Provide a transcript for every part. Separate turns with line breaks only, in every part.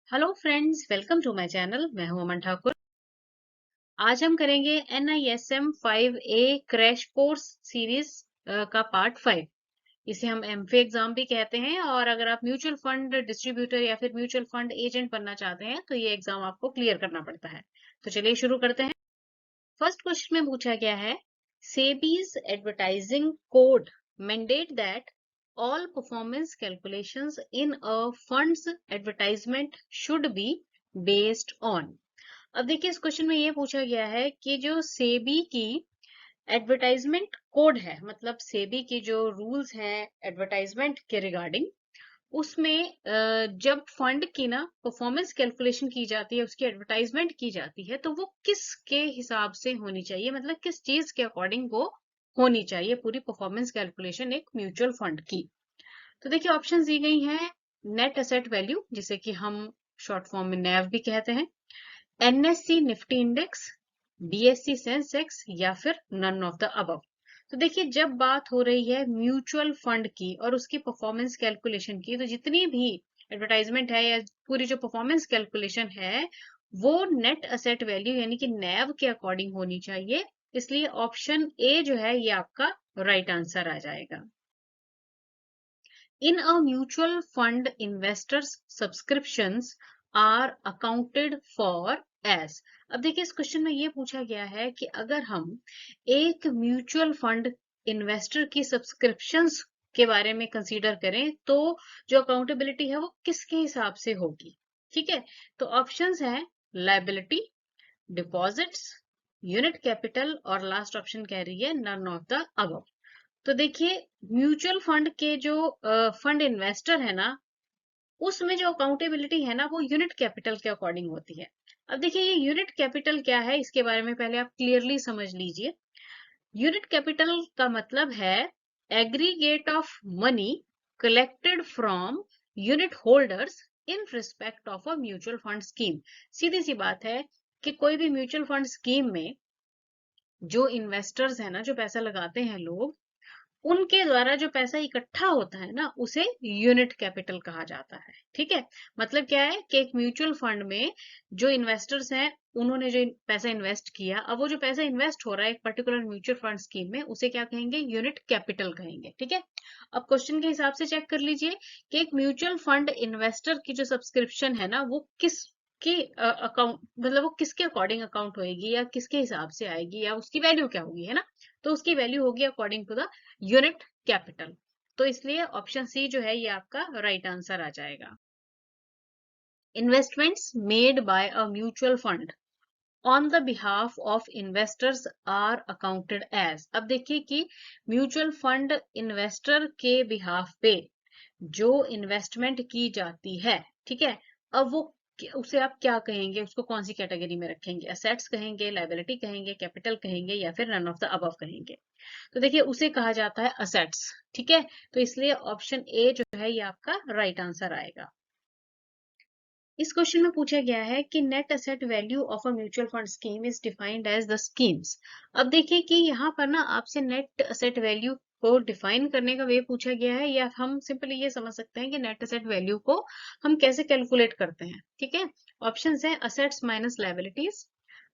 Hello friends, welcome to my channel. मैं हूं अमन ठाकुर। आज हम करेंगे NISM 5A crash course series का पार्ट 5। इसे हम एमफे एग्जाम भी कहते हैं, और अगर आप म्यूचुअल फंड डिस्ट्रीब्यूटर या फिर म्यूचुअल फंड एजेंट बनना चाहते हैं तो ये एग्जाम आपको क्लियर करना पड़ता है। तो चलिए शुरू करते हैं। फर्स्ट क्वेश्चन में पूछा गया है, SEBI's advertising code mandate that all performance calculations in a fund's advertisement should be based on। अब देखिए, इस क्वेश्चन में ये पूछा गया है कि जो सेबी की एडवर्टाइजमेंट कोड है, मतलब सेबी की जो रूल्स हैं एडवर्टाइजमेंट के रिगार्डिंग, उसमें जब फंड की ना परफॉर्मेंस कैलकुलेशन की जाती है, उसकी एडवर्टाइजमेंट की जाती है, तो वो किसके हिसाब से होनी चाहिए, मतलब किस चीज के अकॉर्डिंग वो होनी चाहिए पूरी परफॉर्मेंस कैलकुलेशन एक म्यूचुअल फंड की। तो देखिए, ऑप्शन दी गई हैं। नेट एसेट वैल्यू, जिसे कि हम शॉर्ट फॉर्म में नैव भी कहते हैं, NSE Nifty index, BSE Sensex, या फिर नन ऑफ द अबव। तो देखिए, जब बात हो रही है म्यूचुअल फंड की और उसकी परफॉर्मेंस कैलकुलेशन की, तो जितनी भी एडवर्टाइजमेंट है या पूरी जो परफॉर्मेंस कैलकुलेशन है, वो नेट असेट वैल्यू यानी कि नैव के अकॉर्डिंग होनी चाहिए। इसलिए ऑप्शन ए जो है ये आपका राइट आंसर आ जाएगा। In a mutual fund, investors' subscriptions are accounted for as। अब देखिए, इस क्वेश्चन में ये पूछा गया है कि अगर हम एक म्यूचुअल फंड इन्वेस्टर की सब्सक्रिप्शंस के बारे में कंसीडर करें, तो जो अकाउंटेबिलिटी है वो किसके हिसाब से होगी। ठीक है, तो ऑप्शंस हैं लायबिलिटी, डिपॉजिट्स, यूनिट कैपिटल, और लास्ट ऑप्शन कह रही है नन ऑफ द अबव। तो देखिए, म्यूचुअल फंड के जो फंड इन्वेस्टर है ना, उसमें जो अकाउंटेबिलिटी है ना, वो यूनिट कैपिटल के अकॉर्डिंग होती है। अब देखिए, ये यूनिट कैपिटल क्या है, इसके बारे में पहले आप क्लियरली समझ लीजिए। यूनिट कैपिटल का मतलब है aggregate of money collected from unit holders in respect of a mutual fund scheme. सीधी सी बात है कि कोई भी म्यूचुअल फंड स्कीम में जो इन्वेस्टर्स है ना, जो पैसा लगाते हैं लोग, उनके द्वारा जो पैसा इकट्ठा होता है ना, उसे यूनिट कैपिटल कहा जाता है। ठीक है, मतलब क्या है कि एक म्यूचुअल फंड में जो इन्वेस्टर्स हैं, उन्होंने जो पैसा इन्वेस्ट किया, अब वो जो पैसा इन्वेस्ट हो रहा है एक पर्टिकुलर म्यूचुअल फंड स्कीम में, उसे क्या कहेंगे, यूनिट कैपिटल कहेंगे। ठीक है, अब क्वेश्चन के हिसाब से चेक कर लीजिए कि एक म्यूचुअल फंड इन्वेस्टर की जो सब्सक्रिप्शन है ना, वो किस की अकाउंट, मतलब वो किसके अकॉर्डिंग अकाउंट होएगी या किसके हिसाब से आएगी या उसकी वैल्यू क्या होगी, है ना। तो उसकी वैल्यू होगी according to the unit capital. तो इसलिए ऑप्शन सी जो है ये आपका राइट आंसर आ जाएगा। Investments made by a mutual fund on the behalf of investors are accounted as. अब देखिए कि म्यूचुअल फंड इन्वेस्टर के बिहाफ पे जो इन्वेस्टमेंट की जाती है, ठीक है, अब वो उसे आप क्या कहेंगे, उसको कौन सी कैटेगरी में रखेंगे, असेट्स कहेंगे, लायबिलिटी कहेंगे, कैपिटल कहेंगे, या फिर नन ऑफ द अबव कहेंगे। तो देखिए, उसे कहा जाता है असेट्स। ठीक है, तो इसलिए ऑप्शन ए जो है ये आपका राइट आंसर आएगा। इस क्वेश्चन में पूछा गया है कि net asset value of a mutual fund scheme is defined as the schemes. अब देखिए कि यहाँ पर ना आपसे नेट एसेट वैल्यू को डिफाइन करने का वे पूछा गया है, या हम सिंपली ये समझ सकते हैं कि नेट एसेट वैल्यू को हम कैसे कैलकुलेट करते हैं। ठीक है, ऑप्शंस हैं assets minus liabilities,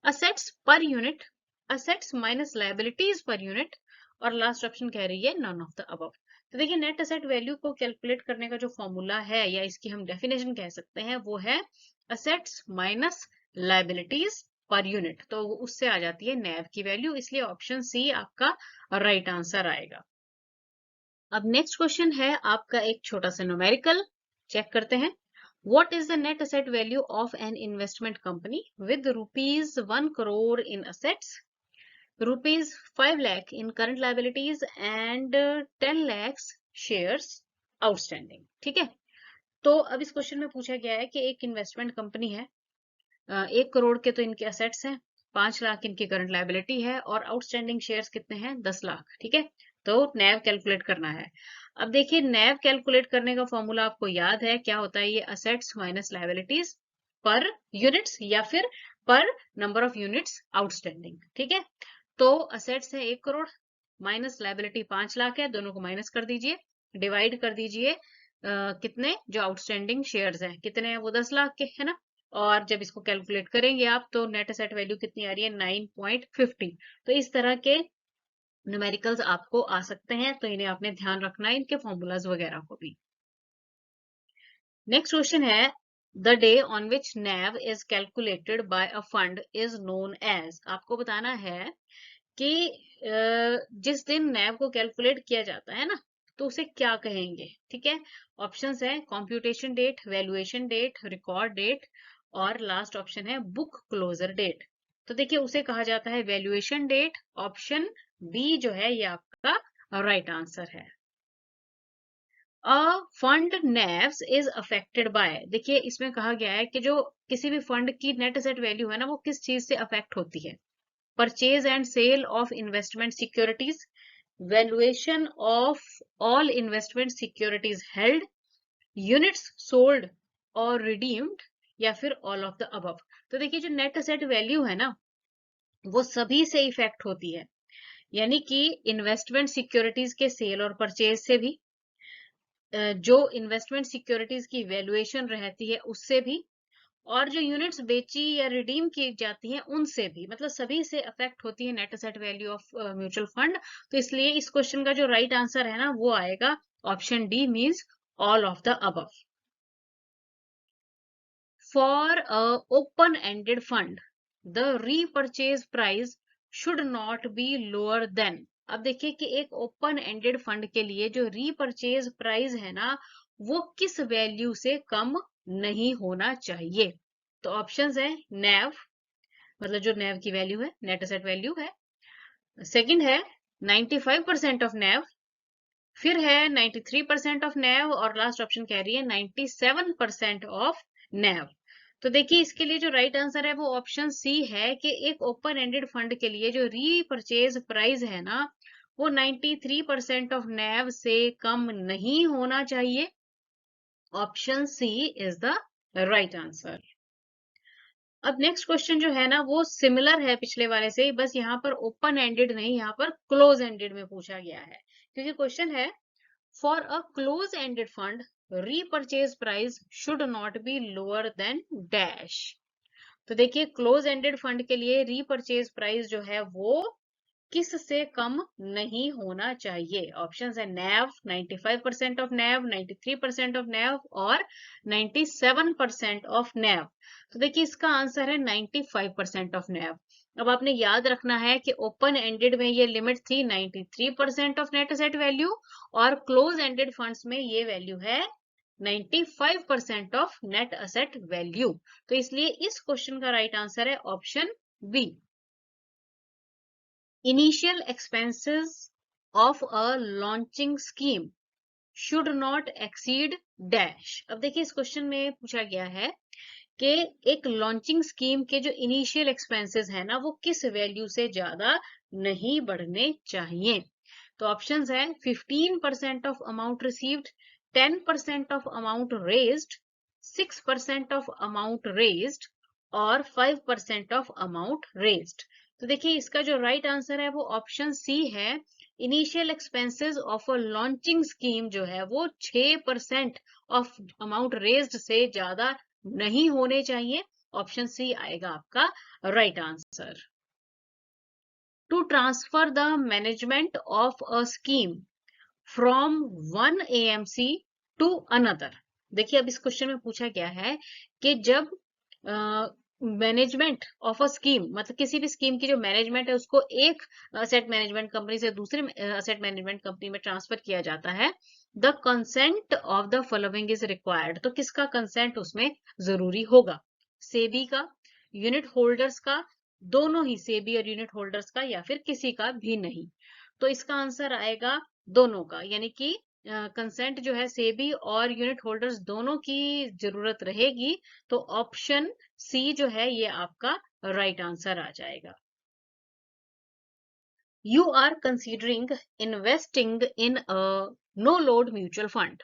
assets per unit, assets minus liabilities per unit, और लास्ट ऑप्शन कह रही है नन ऑफ द अबव। तो देखिए, नेट एसेट वैल्यू को कैलकुलेट करने का जो फॉर्मूला है, या इसकी हम डेफिनेशन कह सकते हैं, वो है assets minus liabilities per unit. तो उससे आ जाती है नैव की वैल्यू, इसलिए ऑप्शन सी आपका राइट आंसर आएगा। अब नेक्स्ट क्वेश्चन है आपका एक छोटा सा न्यूमेरिकल, चेक करते हैं। What is the net asset value of an investment company with rupees 1 crore in assets, rupees 5 lakh in current liabilities, and 10 lakhs shares outstanding? ठीक है, तो अब इस क्वेश्चन में पूछा गया है कि एक इन्वेस्टमेंट कंपनी है, 1 करोड़ के तो इनके असेट्स हैं, 5 लाख इनकी करंट लायबिलिटी है, और आउटस्टैंडिंग शेयर्स कितने हैं, 10 लाख। ठीक है, तो नैव कैलकुलेट करना है। अब देखिए, नैव कैलकुलेट करने का फॉर्मूला आपको याद है क्या होता है, ये असेट्स माइनस लायबिलिटीज पर यूनिट्स, या फिर पर नंबर ऑफ यूनिट्स आउटस्टैंडिंग। ठीक है, तो असेट्स है 1 करोड़, माइनस लायबिलिटी 5 लाख है, दोनों को माइनस कर दीजिए, डिवाइड कर दीजिए कितने जो आउटस्टैंडिंग शेयर्स हैं कितने हैं, वो 10 लाख के है ना। और जब इसको कैलकुलेट करेंगे आप तो नेट एसेट वैल्यू कितनी आ रही है 9.50। तो इस तरह के न्यूमेरिकल्स आपको आ सकते हैं, तो इन्हें आपने ध्यान रखना है, इनके फॉर्मूलाज वगैरह को भी। नेक्स्ट क्वेश्चन है the day on which NAV is calculated by a fund is known as. आपको बताना है कि जिस दिन NAV को कैलकुलेट किया जाता है ना तो उसे क्या कहेंगे, ठीक है। ऑप्शंस है computation date, valuation date, record date, और लास्ट ऑप्शन है बुक क्लोजर डेट। तो देखिए उसे कहा जाता है वैल्यूएशन डेट। ऑप्शन बी जो है ये आपका राइट आंसर है। A fund NAVs is affected by, देखिए इसमें कहा गया है कि जो किसी भी फंड की नेट एसेट वैल्यू है ना वो किस चीज से अफेक्ट होती है। Purchase and sale of investment securities, valuation of all investment securities held, units sold और रिडीम्ड, या फिर ऑल ऑफ द अबव। तो देखिए जो नेट एसेट वैल्यू है ना वो सभी से इफेक्ट होती है, यानी कि इन्वेस्टमेंट सिक्योरिटीज के सेल और परचेज से भी, जो इन्वेस्टमेंट सिक्योरिटीज की वैल्यूएशन रहती है उससे भी, और जो यूनिट्स बेची या रिडीम की जाती हैं उनसे भी, मतलब सभी से अफेक्ट होती है net asset value of mutual fund. तो इसलिए इस क्वेश्चन का जो राइट आंसर है ना वो आएगा option D, means all of the above. For a open ended fund the repurchase price should not be lower than. अब देखिए कि एक ओपन एंडेड फंड के लिए जो रीपर्चेज प्राइस है ना वो किस वैल्यू से कम नहीं होना चाहिए। तो ऑप्शंस है NAV, मतलब जो NAV की वैल्यू है, नेट एसेट वैल्यू है। सेकंड है 95% ऑफ NAV, फिर है 93% ऑफ NAV, और लास्ट ऑप्शन कह रही है 97% ऑफ NAV। तो देखिए इसके लिए जो राइट आंसर है वो ऑप्शन सी है कि एक ओपन एंडेड फंड के लिए जो रीपर्चेज प्राइस है ना वो 93% ऑफ NAV से कम नहीं होना चाहिए। Option C is the right answer. अब नेक्स्ट क्वेश्चन जो है ना वो सिमिलर है पिछले वाले से, बस यहाँ पर ओपन एंडेड नहीं, यहाँ पर क्लोज एंडेड में पूछा गया है। क्योंकि क्वेश्चन है for a close ended fund repurchase price should not be lower than dash. तो देखिए क्लोज एंडेड फंड के लिए रीपर्चेज प्राइस जो है वो किस से कम नहीं होना चाहिए। ऑप्शंस है NAV, 95% of NAV, 93% of NAV और 97% ऑफ NAV। तो देखिए इसका आंसर है 95% ऑफ NAV। अब आपने याद रखना है कि ओपन एंडेड में ये लिमिट थी 93% ऑफ नेट एसेट वैल्यू, और क्लोज एंडेड फंड्स में ये वैल्यू है 95% ऑफ नेट एसेट वैल्यू। तो इसलिए इस क्वेश्चन का राइट आंसर है option B. Initial expenses of a launching scheme should not exceed dash। अब देखिए इस क्वेश्चन में पूछा गया है कि एक लॉन्चिंग स्कीम के जो इनिशियल एक्सपेंसेस है ना वो किस वैल्यू से ज्यादा नहीं बढ़ने चाहिए। तो ऑप्शंस है 15% of amount received, 10% of amount raised, 6% of amount raised, और 5% ऑफ अमाउंट रेज्ड। तो देखिए इसका जो राइट आंसर है वो ऑप्शन सी है। Initial expenses of a launching scheme जो है वो 6% ऑफ अमाउंट रेज्ड से ज्यादा नहीं होने चाहिए। ऑप्शन सी आएगा आपका right answer. To transfer the management of a scheme from one AMC to another. देखिए अब इस क्वेश्चन में पूछा गया है कि जब मैनेजमेंट ऑफ अ स्कीम, मतलब किसी भी स्कीम की जो मैनेजमेंट है उसको एक असेट मैनेजमेंट कंपनी से दूसरे असेट मैनेजमेंट कंपनी में ट्रांसफर किया जाता है, the consent of the following is required. तो किसका कंसेंट उसमें जरूरी होगा? सेबी का, यूनिट होल्डर्स का, दोनों ही, सेबी और यूनिट होल्डर्स का, या फिर किसी का भी नहीं। तो इसका आंसर आएगा दोनों का, यानी कि कंसेंट जो है सेबी और यूनिट होल्डर्स दोनों की जरूरत रहेगी। तो ऑप्शन सी जो है ये आपका राइट आंसर आ जाएगा। You are considering investing in a no load mutual fund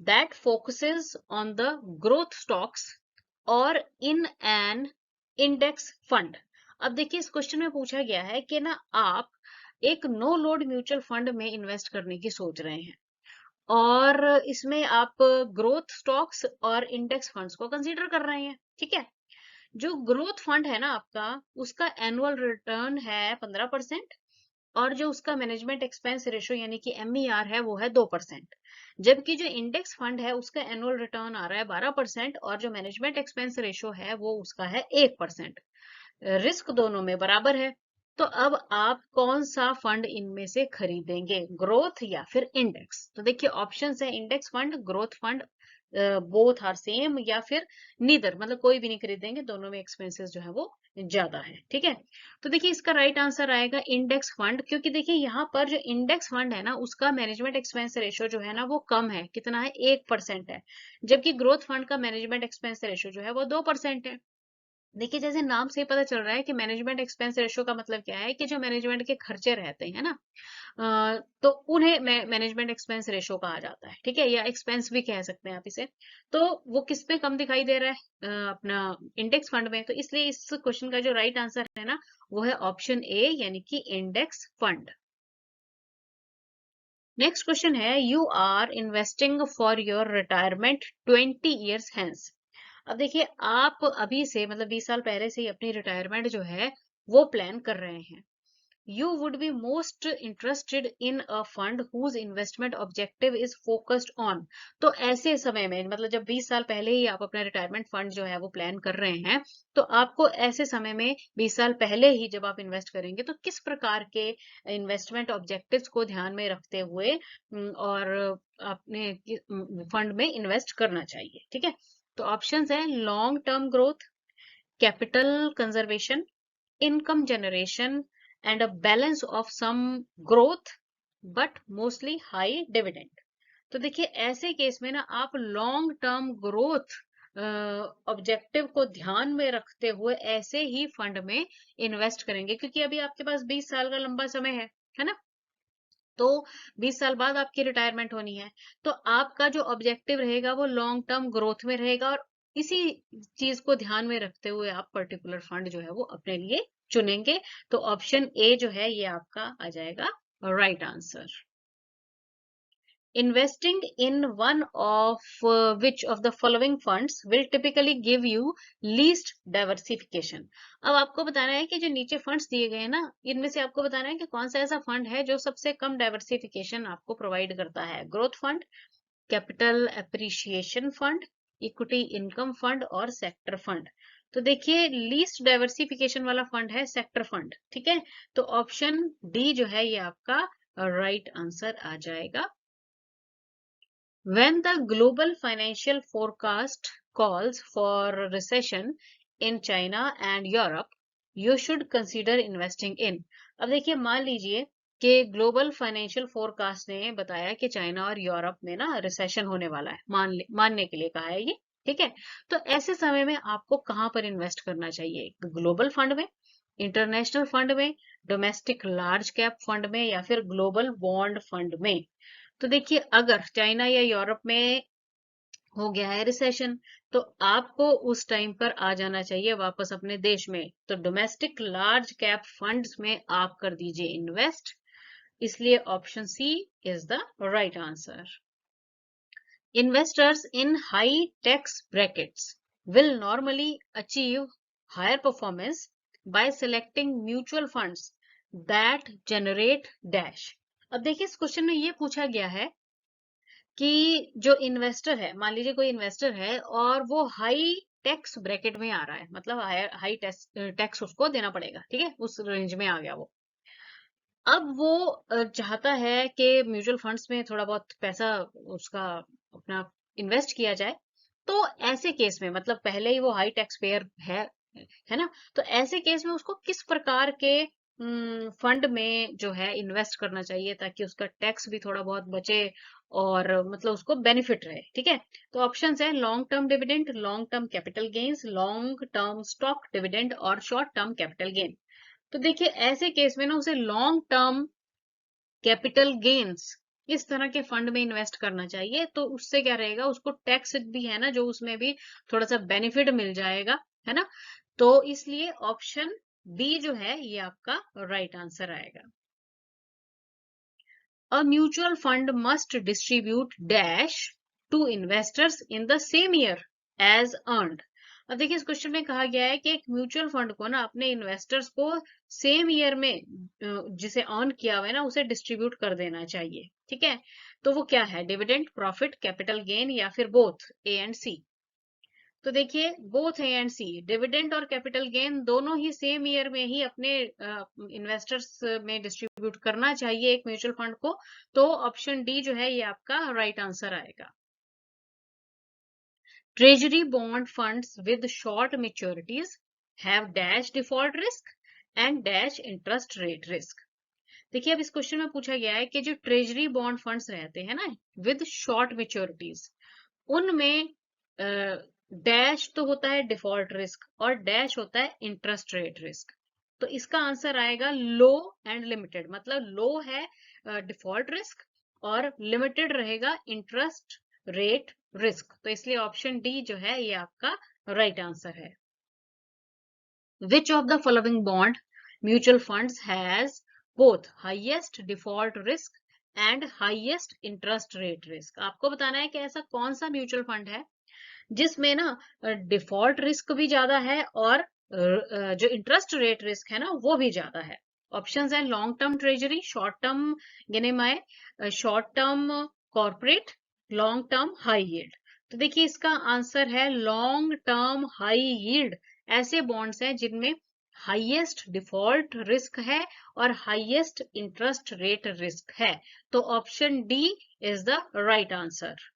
that focuses on the growth stocks or in an index fund। अब देखिए इस क्वेश्चन में पूछा गया है कि ना आप एक नो लोड म्यूचुअल फंड में इन्वेस्ट करने की सोच रहे हैं, और इसमें आप ग्रोथ स्टॉक्स और इंडेक्स फंड्स को कंसीडर कर रहे हैं, ठीक है। जो ग्रोथ फंड है ना आपका, उसका एनुअल रिटर्न है 15%, और जो उसका मैनेजमेंट एक्सपेंस रेशो यानी कि MER है वो है 2%। जबकि जो इंडेक्स फंड है उसका एनुअल रिटर्न आ रहा है 12%, और जो मैनेजमेंट एक्सपेंस रेशो है वो उसका है 1%। रिस्क दोनों में बराबर है। तो अब आप कौन सा फंड इनमें से खरीदेंगे, ग्रोथ या फिर इंडेक्स? तो देखिए ऑप्शंस है, index fund, growth fund, both are same, या फिर नीदर, मतलब कोई भी नहीं खरीदेंगे, दोनों में एक्सपेंसेस जो है वो ज्यादा है, ठीक है। तो देखिए इसका राइट आंसर आएगा इंडेक्स फंड, क्योंकि देखिए यहाँ पर जो इंडेक्स फंड है ना उसका मैनेजमेंट एक्सपेंस रेशो जो है ना वो कम है, कितना है, 1% है। जबकि ग्रोथ फंड का मैनेजमेंट एक्सपेंस रेशो जो है वो 2% है। देखिए जैसे नाम से ही पता चल रहा है कि मैनेजमेंट एक्सपेंस रेशो का मतलब क्या है, कि जो मैनेजमेंट के खर्चे रहते हैं ना, तो उन्हें मैनेजमेंट एक्सपेंस रेशो कहा जाता है, ठीक है, या एक्सपेंस भी कह सकते हैं आप इसे। तो वो किस में कम दिखाई दे रहा है, अपना इंडेक्स फंड में। तो इसलिए इस क्वेश्चन का जो राइट आंसर है ना वो है ऑप्शन ए, यानी कि इंडेक्स फंड। नेक्स्ट क्वेश्चन है, you are investing for your retirement 20 years hence। अब देखिए आप अभी से मतलब 20 साल पहले से ही अपनी रिटायरमेंट जो है वो प्लान कर रहे हैं। You would be most interested in a fund whose investment objective is focused on. तो ऐसे समय में, मतलब जब 20 साल पहले ही आप अपना रिटायरमेंट फंड जो है वो प्लान कर रहे हैं, तो आपको ऐसे समय में 20 साल पहले ही जब आप इन्वेस्ट करेंगे तो किस प्रकार के इन्वेस्टमेंट ऑब्जेक्टिव्स को ध्यान में रखते हुए और अपने फंड में इन्वेस्ट करना चाहिए, ठीक है। तो ऑप्शंस है, long term growth, capital conservation, income generation, and a balance of some growth but mostly high dividend। तो देखिए ऐसे केस में ना आप लॉन्ग टर्म ग्रोथ ऑब्जेक्टिव को ध्यान में रखते हुए ऐसे ही फंड में इन्वेस्ट करेंगे, क्योंकि अभी आपके पास 20 साल का लंबा समय है ना। तो 20 साल बाद आपकी रिटायरमेंट होनी है, तो आपका जो ऑब्जेक्टिव रहेगा वो लॉन्ग टर्म ग्रोथ में रहेगा, और इसी चीज को ध्यान में रखते हुए आप पर्टिकुलर फंड जो है वो अपने लिए चुनेंगे। तो ऑप्शन ए जो है ये आपका आ जाएगा right answer. Investing in one of which of the following funds will typically give you least diversification। अब आपको बताना है कि जो नीचे फंड्स दिए गए हैं ना, इनमें से आपको बताना है कि कौन सा ऐसा फंड है जो सबसे कम डाइवर्सिफिकेशन आपको प्रोवाइड करता है। Growth fund, capital appreciation fund, equity income fund और सेक्टर फंड। तो देखिए लीस्ट डाइवर्सिफिकेशन वाला फंड है सेक्टर फंड, ठीक है। तो ऑप्शन डी जो है ये आपका राइट आंसर आ जाएगा। When the global financial forecast calls for recession in China and Europe, you should consider investing in। अब देखिए मान लीजिए कि ग्लोबल फाइनेंशियल फोरकास्ट ने बताया कि चाइना और यूरोप में ना रिसेशन होने वाला है, मानने के लिए कहा है ये, ठीक है। तो ऐसे समय में आपको कहाँ पर इन्वेस्ट करना चाहिए, ग्लोबल फंड में, इंटरनेशनल फंड में, डोमेस्टिक लार्ज कैप फंड में, या फिर ग्लोबल बॉन्ड फंड में। तो देखिए अगर चाइना या यूरोप में हो गया है रिसेशन, तो आपको उस टाइम पर आ जाना चाहिए वापस अपने देश में। तो डोमेस्टिक लार्ज कैप फंड्स में आप कर दीजिए इन्वेस्ट। इसलिए option C is the right answer. Investors in high tax brackets will normally achieve higher performance by selecting mutual funds that generate dash। अब देखिए इस क्वेश्चन में ये पूछा गया है कि जो इन्वेस्टर है, मान लीजिए कोई इन्वेस्टर है और वो हाई टैक्स ब्रैकेट में आ रहा है, मतलब हाई टैक्स टैक्स उसको देना पड़ेगा, ठीक है, उस रेंज में आ गया वो। अब वो चाहता है कि म्यूचुअल फंड्स में थोड़ा बहुत पैसा उसका अपना इन्वेस्ट किया जाए। तो ऐसे केस में, मतलब पहले ही वो हाई टैक्स पेयर है ना, तो ऐसे केस में उसको किस प्रकार के फंड में जो है इन्वेस्ट करना चाहिए ताकि उसका टैक्स भी थोड़ा बहुत बचे और मतलब उसको बेनिफिट रहे, ठीक है। तो ऑप्शंस है, long term dividend, long term capital gains, long term stock dividend और शॉर्ट टर्म कैपिटल गेन। तो देखिए ऐसे केस में ना उसे लॉन्ग टर्म कैपिटल गेन्स इस तरह के फंड में इन्वेस्ट करना चाहिए। तो उससे क्या रहेगा, उसको टैक्स भी है ना जो उसमें भी थोड़ा सा बेनिफिट मिल जाएगा, है ना। तो इसलिए ऑप्शन बी जो है ये आपका राइट आंसर आएगा। a mutual fund must distribute dash to investors in the same year as earned. अब देखिए इस क्वेश्चन में कहा गया है कि एक म्यूचुअल फंड को ना अपने इन्वेस्टर्स को सेम ईयर में जिसे अर्न किया हुआ है ना उसे डिस्ट्रीब्यूट कर देना चाहिए, ठीक है। तो वो क्या है, डिविडेंड, प्रॉफिट, कैपिटल गेन या फिर बोथ, ए एंड सी। तो देखिए both A and C, dividend और कैपिटल गेन दोनों ही सेम ईयर में ही अपने इन्वेस्टर्स में डिस्ट्रीब्यूट करना चाहिए एक म्यूचुअल फंड को। तो ऑप्शन डी जो है ये आपका राइट आंसर आएगा। Treasury bond funds with short मैच्योरिटीज have dash default risk and dash interest rate risk. देखिए अब इस क्वेश्चन में पूछा गया है कि जो ट्रेजरी बॉन्ड फंड्स रहते हैं ना विद शॉर्ट मैच्योरिटीज, उनमें डैश तो होता है डिफॉल्ट रिस्क और डैश होता है इंटरेस्ट रेट रिस्क। तो इसका आंसर आएगा लो एंड लिमिटेड, मतलब लो है डिफॉल्ट रिस्क और लिमिटेड रहेगा इंटरेस्ट रेट रिस्क। तो इसलिए ऑप्शन डी जो है ये आपका राइट आंसर है। Which of the following bond mutual funds has both highest default risk and highest interest rate risk. आपको बताना है कि ऐसा कौन सा म्यूचुअल फंड है जिसमें ना डिफॉल्ट रिस्क भी ज्यादा है और जो इंटरेस्ट रेट रिस्क है ना वो भी ज्यादा है। ऑप्शंस है long term treasury, short term विनिमय, short term corporate, long term high yield. तो देखिए इसका आंसर है लॉन्ग टर्म हाई यील्ड। ऐसे बॉन्ड्स हैं जिनमें हाईएस्ट डिफॉल्ट रिस्क है और हाईएस्ट इंटरेस्ट रेट रिस्क है। तो option D is the right answer.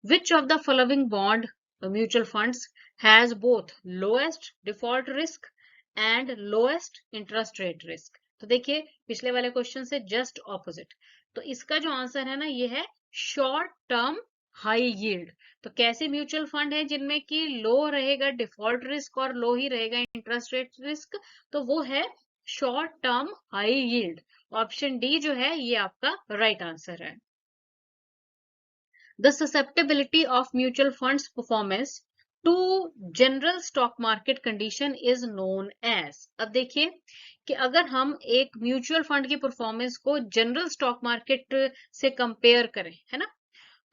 Which of the following bond mutual funds has both lowest default risk and lowest interest rate risk? तो देखिए पिछले वाले क्वेश्चन से just opposite. तो इसका जो आंसर है ना ये है शॉर्ट टर्म हाई यील्ड। तो कैसे म्यूचुअल फंड है जिनमें कि लो रहेगा डिफॉल्ट रिस्क और लो ही रहेगा इंटरेस्ट रेट रिस्क? तो वो है short term high yield. Option D जो है ये आपका राइट आंसर है। The susceptibility of mutual funds performance to general stock market condition is known as। अब देखिए कि अगर हम एक म्यूचुअल फंड की परफॉर्मेंस को जनरल स्टॉक मार्केट से कंपेयर करें, है ना,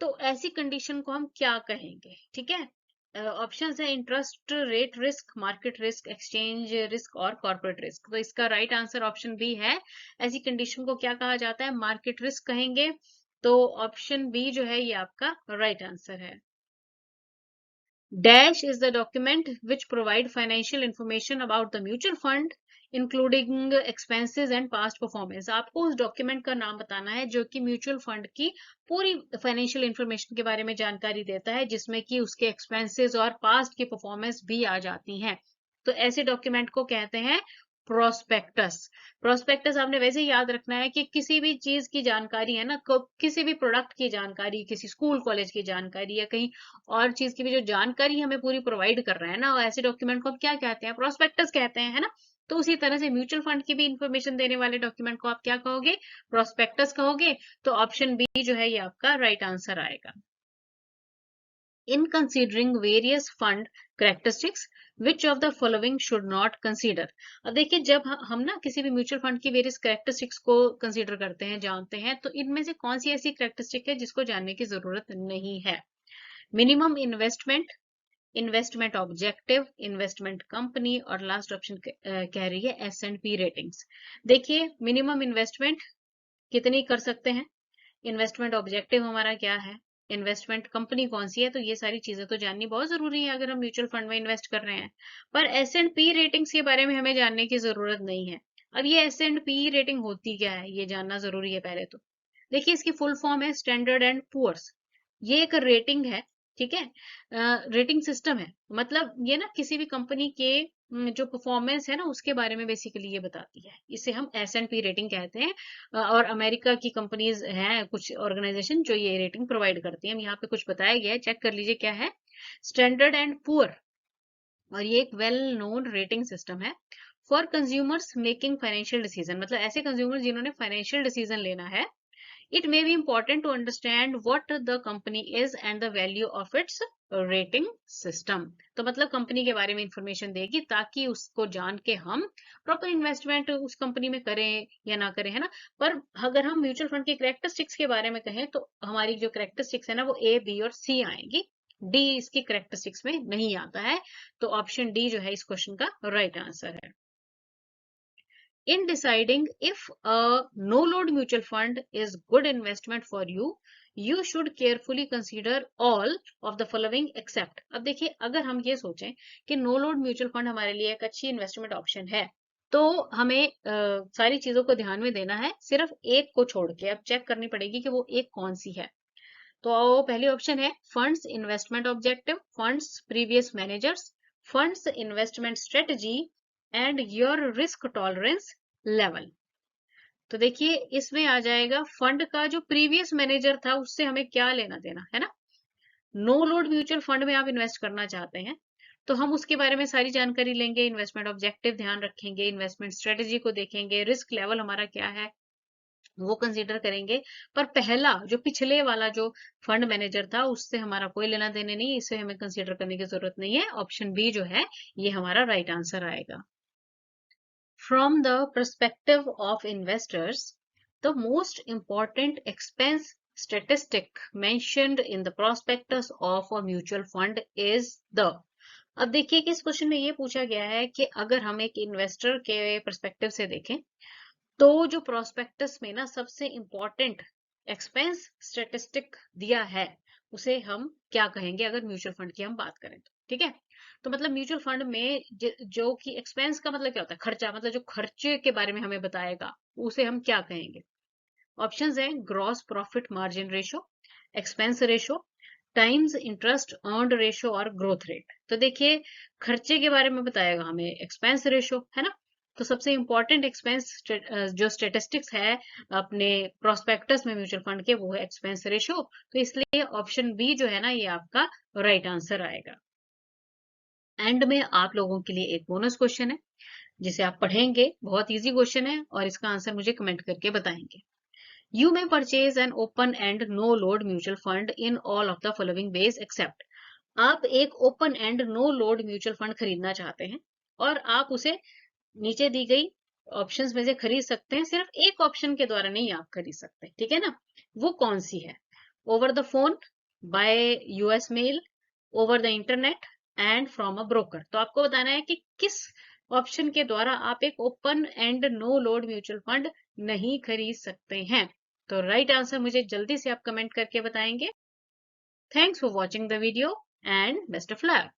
तो ऐसी कंडीशन को हम क्या कहेंगे, ठीक है। ऑप्शंस है interest rate risk, market risk, exchange risk और कॉर्पोरेट रिस्क। तो इसका राइट आंसर ऑप्शन बी है। ऐसी कंडीशन को क्या कहा जाता है, मार्केट रिस्क कहेंगे। तो ऑप्शन बी जो है ये आपका राइट आंसर है। Dash is the document which provide financial information about the mutual fund including expenses and past performance. आपको उस डॉक्यूमेंट का नाम बताना है जो कि म्यूचुअल फंड की पूरी फाइनेंशियल इंफॉर्मेशन के बारे में जानकारी देता है, जिसमें कि उसके एक्सपेंसेस और पास्ट की परफॉर्मेंस भी आ जाती हैं। तो ऐसे डॉक्यूमेंट को कहते हैं प्रोस्पेक्टस। प्रोस्पेक्टस आपने वैसे ही याद रखना है कि किसी भी चीज की जानकारी है ना, किसी भी प्रोडक्ट की जानकारी, किसी स्कूल कॉलेज की जानकारी या कहीं और चीज की भी जो जानकारी हमें पूरी प्रोवाइड कर रहा है ना, ऐसे डॉक्यूमेंट को हम क्या कहते हैं, प्रोस्पेक्टस कहते हैं, है ना। तो उसी तरह से म्यूचुअल फंड की भी इंफॉर्मेशन देने वाले डॉक्यूमेंट को आप क्या कहोगे, प्रोस्पेक्टस कहोगे। तो ऑप्शन बी जो है ये आपका राइट आंसर आएगा। In considering various fund characteristics, which of the following should not consider? अब देखिए जब हम ना किसी भी म्यूचुअल फंड की वेरियस कैरेक्टरिस्टिक्स को कंसीडर करते हैं, जानते हैं, तो इनमें से कौन सी ऐसी कैरेक्टरिस्टिक है जिसको जानने की जरूरत नहीं है। Minimum investment, investment objective, investment company और लास्ट ऑप्शन कह रही है S&P रेटिंग्स। देखिए मिनिमम इन्वेस्टमेंट कितनी कर सकते हैं, इन्वेस्टमेंट ऑब्जेक्टिव हमारा क्या है, इन्वेस्टमेंट कंपनी कौन सी है, तो ये सारी चीजें तो जाननी बहुत जरूरी है अगर हम म्यूचुअल फंड में इन्वेस्ट कर रहे हैं। पर S&P रेटिंग्स के बारे में हमें जानने की जरूरत नहीं है। अब ये S&P रेटिंग होती क्या है ये जानना जरूरी है पहले तो। देखिए इसकी फुल फॉर्म है स्टैंडर्ड एंड पुअर्स। ये एक रेटिंग है, ठीक है, रेटिंग सिस्टम है। मतलब ये ना किसी भी कंपनी के जो परफॉर्मेंस है ना उसके बारे में बेसिकली ये बताती है। इसे हम S&P रेटिंग कहते हैं। और अमेरिका की कंपनीज हैं कुछ ऑर्गेनाइजेशन जो ये रेटिंग प्रोवाइड करती हैं। यहाँ पे कुछ बताया गया है, चेक कर लीजिए क्या है। स्टैंडर्ड एंड पुअर, और ये एक वेल नोन रेटिंग सिस्टम है for consumers making financial decision. मतलब ऐसे कंज्यूमर जिन्होंने फाइनेंशियल डिसीजन लेना है It may be important to understand what the company is and the value of its rating system. तो मतलब कंपनी के बारे में इंफॉर्मेशन देगी ताकि उसको जान के हम प्रॉपर इन्वेस्टमेंट उस कंपनी में करें या ना करें, है ना। पर अगर हम म्यूचुअल फंड के करेक्टरिस्टिक्स के बारे में कहें तो हमारी जो करेक्टरिस्टिक्स है ना वो ए, बी और सी आएंगी, डी इसकी करेक्टरिस्टिक्स में नहीं आता है। तो ऑप्शन डी जो है इस क्वेश्चन का राइट आंसर है। In deciding if a no-load mutual fund is good investment for you, you should carefully consider all of the following except। अब देखिए अगर हम ये सोचें कि नो लोड म्यूचुअल फंड हमारे लिए एक अच्छी इन्वेस्टमेंट ऑप्शन है, तो हमें सारी चीजों को ध्यान में देना है, सिर्फ एक को छोड़ के अब चेक करनी पड़ेगी कि वो एक कौन सी है। तो पहली ऑप्शन है funds investment objective, funds previous managers, funds investment strategy and your risk tolerance level. तो देखिए इसमें आ जाएगा फंड का जो प्रीवियस मैनेजर था उससे हमें क्या लेना देना है ना। नो लोड म्यूचुअल फंड में आप इन्वेस्ट करना चाहते हैं तो हम उसके बारे में सारी जानकारी लेंगे, इन्वेस्टमेंट ऑब्जेक्टिव ध्यान रखेंगे, इन्वेस्टमेंट स्ट्रेटजी को देखेंगे, रिस्क लेवल हमारा क्या है वो कंसीडर करेंगे। पर पहला जो पिछले वाला जो फंड मैनेजर था उससे हमारा कोई लेना देना नहीं, इसे हमें कंसीडर करने की जरूरत नहीं है। ऑप्शन बी जो है ये हमारा राइट आंसर आएगा। From the perspective of investors, the most important expense statistic mentioned in the prospectus of a mutual fund is the। अब देखिए कि इस क्वेश्चन में ये पूछा गया है कि अगर हम एक इन्वेस्टर के परस्पेक्टिव से देखें तो जो प्रोस्पेक्टस में ना सबसे इंपॉर्टेंट एक्सपेंस स्टेटिस्टिक दिया है उसे हम क्या कहेंगे अगर म्यूचुअल फंड की हम बात करें तो, ठीक है। तो मतलब म्यूचुअल फंड में जो कि एक्सपेंस का मतलब क्या होता है, खर्चा, मतलब जो खर्चे के बारे में हमें बताएगा उसे हम क्या कहेंगे। ऑप्शंस हैं gross profit margin ratio, expense ratio, times interest earned ratio और ग्रोथ रेट। तो देखिए खर्चे के बारे में बताएगा हमें एक्सपेंस रेशो, है ना। तो सबसे इंपॉर्टेंट एक्सपेंस जो स्टेटिस्टिक्स है अपने प्रोस्पेक्टस में म्यूचुअल फंड के वो है एक्सपेंस रेशो। तो इसलिए ऑप्शन बी जो है ना ये आपका राइट आंसर आएगा। एंड में आप लोगों के लिए एक बोनस क्वेश्चन है जिसे आप पढ़ेंगे, बहुत इजी क्वेश्चन है और इसका आंसर मुझे कमेंट करके बताएंगे। You may purchase an open-end no-load mutual fund in all of the following ways except। आप एक open end no load mutual fund खरीदना चाहते हैं और आप उसे नीचे दी गई ऑप्शंस में से खरीद सकते हैं, सिर्फ एक ऑप्शन के द्वारा नहीं आप खरीद सकते, ठीक है ना। वो कौन सी है? Over the phone, by US mail, over the internet and from a broker. तो आपको बताना है कि किस ऑप्शन के द्वारा आप एक open end no load mutual fund नहीं खरीद सकते हैं। तो राइट आंसर मुझे जल्दी से आप कमेंट करके बताएंगे। Thanks for watching the video and best of luck.